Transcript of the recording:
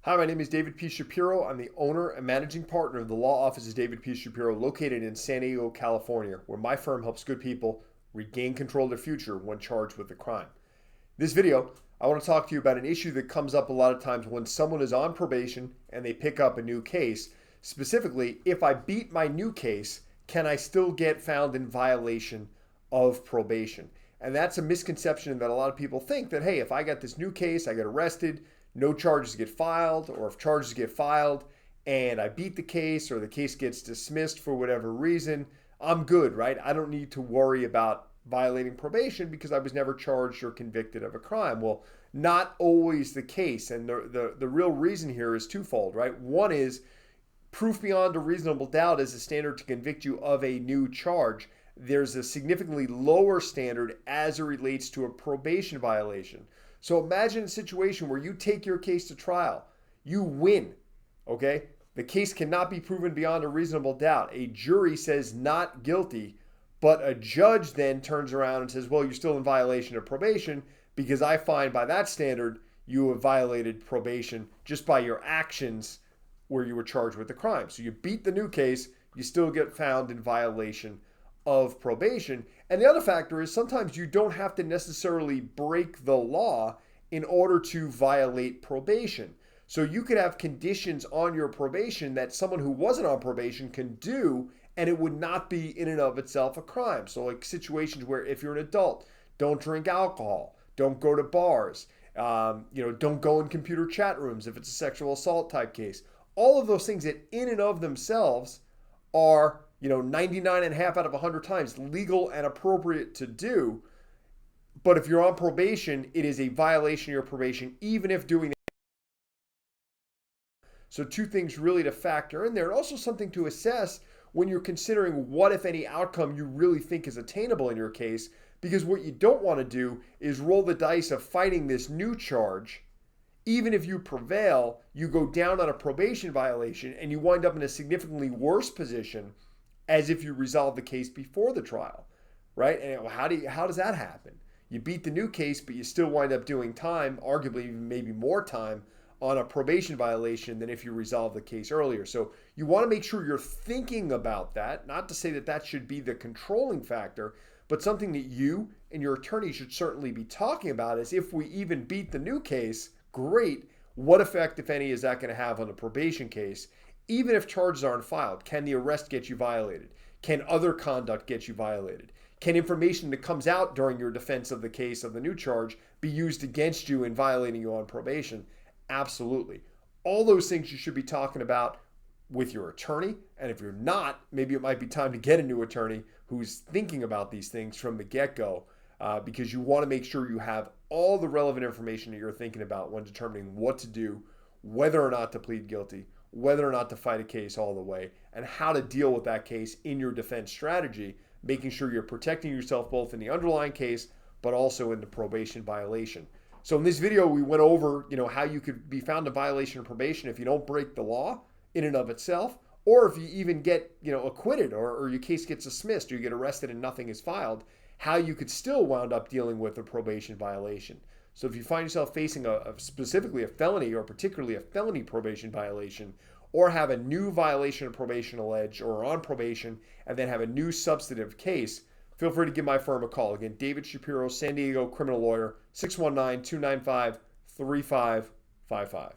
Hi, my name is David P. Shapiro. I'm the owner and managing partner of the law office of David P. Shapiro, located in San Diego, California, where my firm helps good people regain control of their future when charged with a crime. This video, I want to talk to you about an issue that comes up a lot of times when someone is on probation and they pick up a new case. Specifically, if I beat my new case, can I still get found in violation of probation? And that's a misconception that a lot of people think that, hey, if I got this new case, I get arrested, no charges get filed, or if charges get filed and I beat the case or the case gets dismissed for whatever reason, I'm good, right? I don't need to worry about violating probation because I was never charged or convicted of a crime. Well, not always the case. And the real reason here is twofold, right? One is proof beyond a reasonable doubt is a standard to convict you of a new charge. There's a significantly lower standard as it relates to a probation violation. So imagine a situation where you take your case to trial, you win, okay? The case cannot be proven beyond a reasonable doubt. A jury says not guilty, but a judge then turns around and says, well, you're still in violation of probation because I find by that standard you have violated probation just by your actions where you were charged with the crime. So you beat the new case, you still get found in violation of probation. And the other factor is sometimes you don't have to necessarily break the law in order to violate probation. So you could have conditions on your probation that someone who wasn't on probation can do, and it would not be in and of itself a crime. So like situations where if you're an adult, don't drink alcohol, don't go to bars, don't go in computer chat rooms if it's a sexual assault type case. All of those things that in and of themselves are 99 and a half out of 100 times legal and appropriate to do. But if you're on probation, it is a violation of your probation, even if doing that. So two things really to factor in there, and also something to assess when you're considering what, if any, outcome you really think is attainable in your case. Because what you don't want to do is roll the dice of fighting this new charge. Even if you prevail, you go down on a probation violation and you wind up in a significantly worse position as if you resolve the case before the trial, right? And how does that happen? You beat the new case, but you still wind up doing time, arguably maybe more time, on a probation violation than if you resolve the case earlier. So you want to make sure you're thinking about that, not to say that that should be the controlling factor, but something that you and your attorney should certainly be talking about is if we even beat the new case, great. What effect, if any, is that going to have on the probation case? Even if charges aren't filed, can the arrest get you violated? Can other conduct get you violated? Can information that comes out during your defense of the case of the new charge be used against you in violating you on probation? Absolutely. All those things you should be talking about with your attorney. And if you're not, maybe it might be time to get a new attorney who's thinking about these things from the get-go, because you want to make sure you have all the relevant information that you're thinking about when determining what to do, whether or not to plead guilty, whether or not to fight a case all the way, and how to deal with that case in your defense strategy, making sure you're protecting yourself both in the underlying case, but also in the probation violation. So in this video, we went over, how you could be found in violation of probation if you don't break the law in and of itself, or if you even get, acquitted or your case gets dismissed or you get arrested and nothing is filed, how you could still wound up dealing with a probation violation. So if you find yourself facing specifically a felony or particularly a felony probation violation, or have a new violation of probation alleged or on probation and then have a new substantive case, feel free to give my firm a call. Again, David Shapiro, San Diego criminal lawyer, 619-295-3555.